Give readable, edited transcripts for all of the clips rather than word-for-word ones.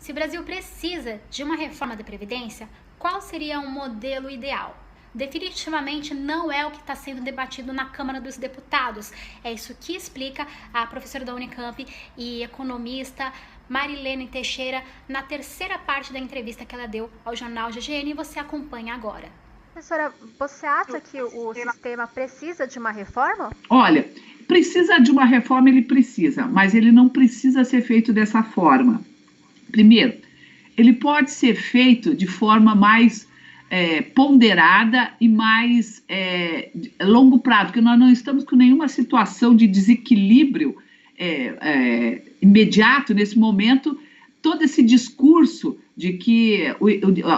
Se o Brasil precisa de uma reforma da Previdência, qual seria um modelo ideal? Definitivamente não é o que está sendo debatido na Câmara dos Deputados. É isso que explica a professora da Unicamp e economista Marilene Teixeira na terceira parte da entrevista que ela deu ao jornal GGN e você acompanha agora. Professora, você acha que o sistema precisa de uma reforma? Olha, precisa de uma reforma, ele precisa, mas ele não precisa ser feito dessa forma. Primeiro, ele pode ser feito de forma mais ponderada e mais longo prazo, porque nós não estamos com nenhuma situação de desequilíbrio imediato nesse momento. Todo esse discurso de que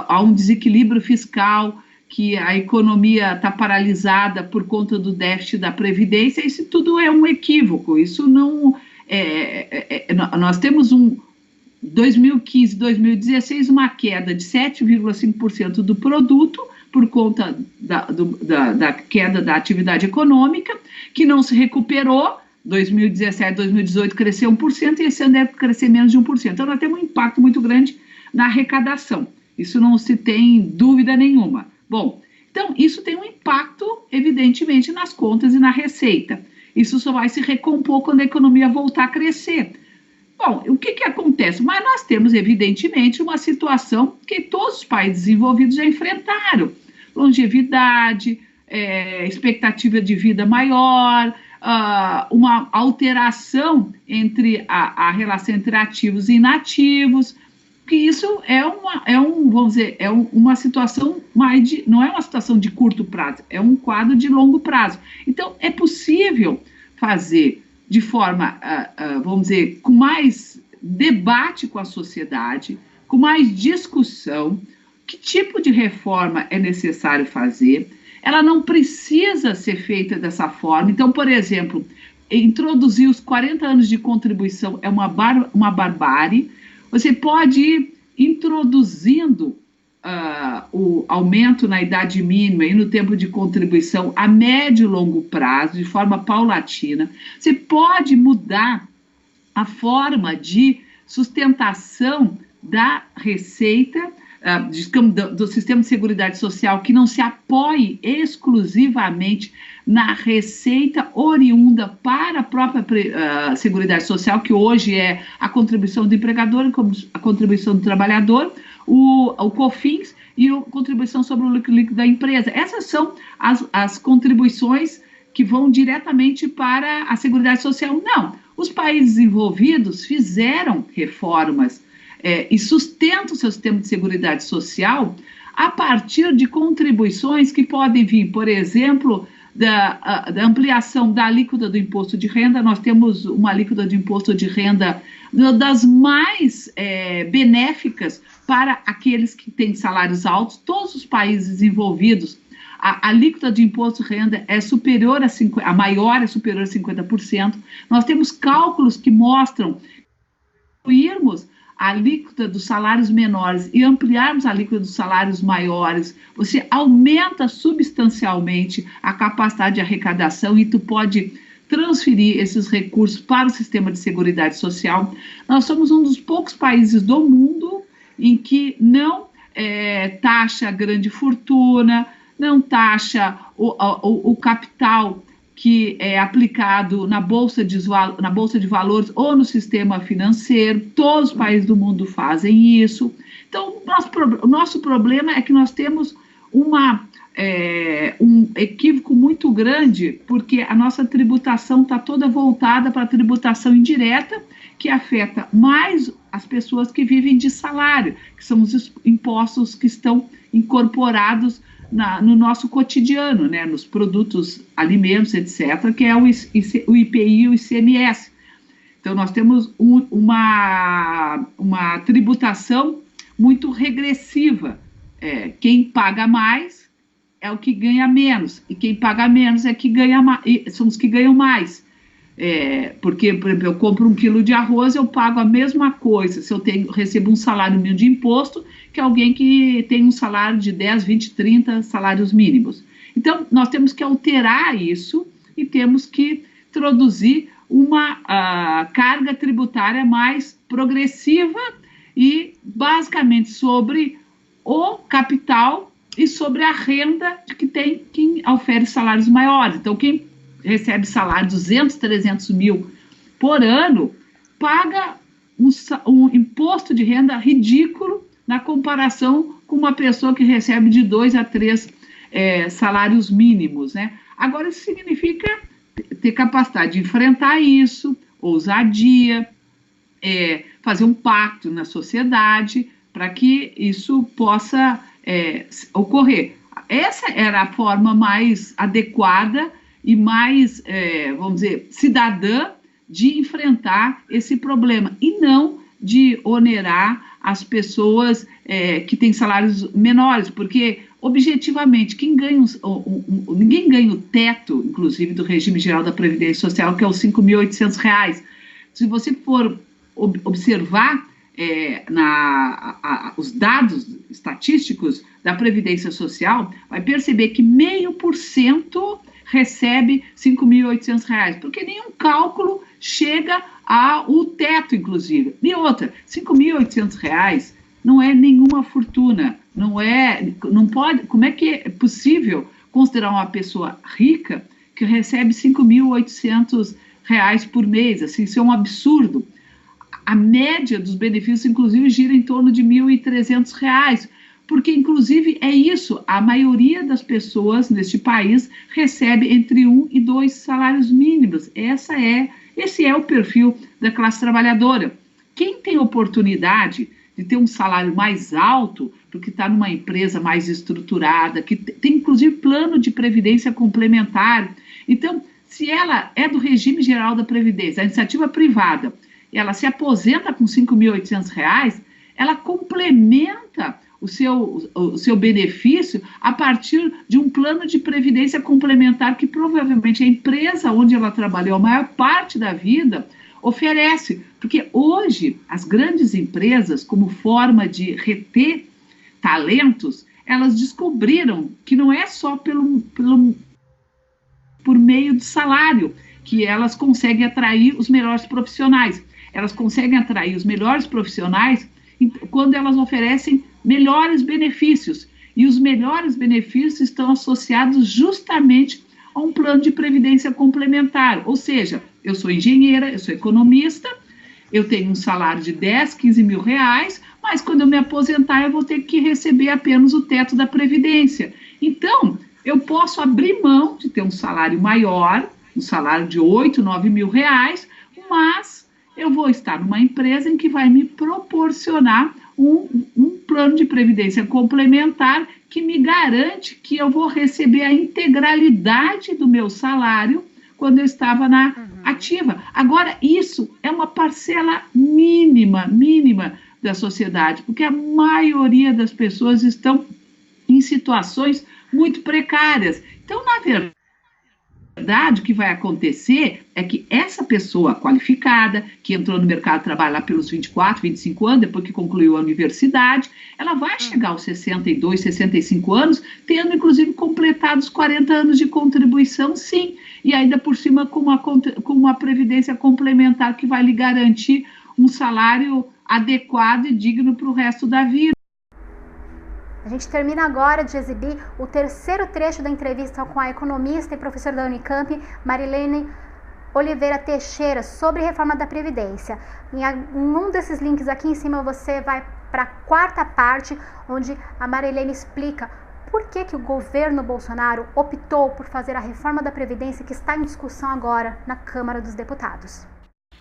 há um desequilíbrio fiscal, que a economia está paralisada por conta do déficit da Previdência, isso tudo é um equívoco. Isso não nós temos 2015, 2016, uma queda de 7,5% do produto por conta da queda da atividade econômica, que não se recuperou. 2017, 2018 cresceu 1% e esse ano deve crescer menos de 1%. Então, nós temos um impacto muito grande na arrecadação. Isso não se tem dúvida nenhuma. Bom, então, isso tem um impacto, evidentemente, nas contas e na receita. Isso só vai se recompor quando a economia voltar a crescer. Bom, o que acontece? Mas nós temos, evidentemente, uma situação que todos os países desenvolvidos já enfrentaram. Longevidade, expectativa de vida maior, uma alteração entre a relação entre ativos e inativos, que isso vamos dizer, uma situação não é uma situação de curto prazo, é um quadro de longo prazo. Então, é possível fazer de forma, vamos dizer, com mais debate com a sociedade, com mais discussão, que tipo de reforma é necessário fazer. Ela não precisa ser feita dessa forma. Então, por exemplo, introduzir os 40 anos de contribuição é uma barbárie. Você pode ir introduzindo o aumento na idade mínima e no tempo de contribuição a médio e longo prazo, de forma paulatina. Você pode mudar a forma de sustentação da receita, do sistema de seguridade social, que não se apoie exclusivamente na receita oriunda para a própria seguridade social, que hoje é a contribuição do empregador, a contribuição do trabalhador, o COFINS e a contribuição sobre o lucro líquido da empresa. Essas são as contribuições que vão diretamente para a seguridade social. Não, os países desenvolvidos fizeram reformas e sustentam o seu sistema de seguridade social a partir de contribuições que podem vir, por exemplo, da ampliação da alíquota do imposto de renda. Nós temos uma alíquota de imposto de renda das mais benéficas para aqueles que têm salários altos. Todos os países desenvolvidos, a alíquota de imposto de renda é superior a maior é superior a 50%. Nós temos cálculos que mostram que irmos a alíquota dos salários menores e ampliarmos a alíquota dos salários maiores, você aumenta substancialmente a capacidade de arrecadação e tu pode transferir esses recursos para o sistema de seguridade social. Nós somos um dos poucos países do mundo em que não taxa grande fortuna, não taxa o capital que é aplicado na bolsa de valores ou no sistema financeiro. Todos os países do mundo fazem isso. Então, o nosso problema é que nós temos um equívoco muito grande, porque a nossa tributação está toda voltada para a tributação indireta, que afeta mais as pessoas que vivem de salário, que são os impostos que estão incorporados no nosso cotidiano, né, nos produtos, alimentos, etc., que é o IPI e o ICMS. Então, nós temos uma tributação muito regressiva. Quem paga mais é o que ganha menos, e quem paga menos é que ganha mais, são os que ganham mais. Porque, por exemplo, eu compro 1 quilo de arroz, eu pago a mesma coisa se eu recebo um salário mínimo de imposto que alguém que tem um salário de 10, 20, 30 salários mínimos. Então, nós temos que alterar isso e temos que introduzir uma carga tributária mais progressiva e basicamente sobre o capital e sobre a renda de que tem quem oferece salários maiores. Então, quem recebe salário de 200, 300 mil por ano, paga um imposto de renda ridículo na comparação com uma pessoa que recebe de 2 a 3 salários mínimos, né? Agora, isso significa ter capacidade de enfrentar isso, ousadia, fazer um pacto na sociedade para que isso possa ocorrer. Essa era a forma mais adequada e mais, vamos dizer, cidadã de enfrentar esse problema, e não de onerar as pessoas que têm salários menores, porque, objetivamente, ninguém ganha o teto, inclusive, do regime geral da Previdência Social, que é os R$ 5.800. Se você for observar os dados estatísticos da Previdência Social, vai perceber que 0,5% recebe R$ 5.800, porque nenhum cálculo chega ao teto, inclusive. E outra, R$ 5.800 não é nenhuma fortuna, não pode, como é que é possível considerar uma pessoa rica que recebe R$ 5.800 por mês? Assim, isso é um absurdo. A média dos benefícios, inclusive, gira em torno de R$ 1.300, porque, inclusive, é isso, a maioria das pessoas neste país recebe entre 1 e 2 salários mínimos. Esse é o perfil da classe trabalhadora. Quem tem oportunidade de ter um salário mais alto, porque está numa empresa mais estruturada, que tem, inclusive, plano de previdência complementar. Então, se ela é do regime geral da Previdência, a iniciativa privada, ela se aposenta com R$ 5.800, ela complementa o seu benefício a partir de um plano de previdência complementar que provavelmente a empresa onde ela trabalhou a maior parte da vida oferece. Porque hoje as grandes empresas, como forma de reter talentos, elas descobriram que não é só por meio do salário que elas conseguem atrair os melhores profissionais. Elas conseguem atrair os melhores profissionais quando elas oferecem melhores benefícios. E os melhores benefícios estão associados justamente a um plano de previdência complementar. Ou seja, eu sou engenheira, eu sou economista, eu tenho um salário de 10, 15 mil reais, mas quando eu me aposentar eu vou ter que receber apenas o teto da Previdência. Então, eu posso abrir mão de ter um salário maior, um salário de 8, 9 mil reais, mas eu vou estar numa empresa em que vai me proporcionar um plano de previdência complementar que me garante que eu vou receber a integralidade do meu salário quando eu estava na ativa. Agora, isso é uma parcela mínima da sociedade, porque a maioria das pessoas estão em situações muito precárias. Então, na verdade, o que vai acontecer é que essa pessoa qualificada, que entrou no mercado de trabalho lá pelos 24, 25 anos, depois que concluiu a universidade, ela vai chegar aos 62, 65 anos, tendo inclusive completado os 40 anos de contribuição, sim, e ainda por cima com uma previdência complementar que vai lhe garantir um salário adequado e digno para o resto da vida. A gente termina agora de exibir o terceiro trecho da entrevista com a economista e professora da Unicamp, Marilene Oliveira Teixeira, sobre reforma da Previdência. Em um desses links aqui em cima você vai para a quarta parte, onde a Marilene explica por que o governo Bolsonaro optou por fazer a reforma da Previdência que está em discussão agora na Câmara dos Deputados.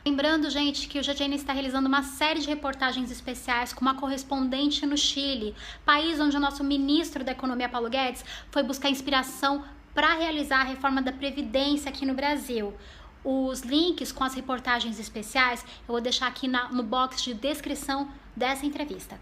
Lembrando, gente, que o GGN está realizando uma série de reportagens especiais com uma correspondente no Chile, país onde o nosso ministro da Economia, Paulo Guedes, foi buscar inspiração para realizar a reforma da Previdência aqui no Brasil. Os links com as reportagens especiais eu vou deixar aqui no box de descrição dessa entrevista.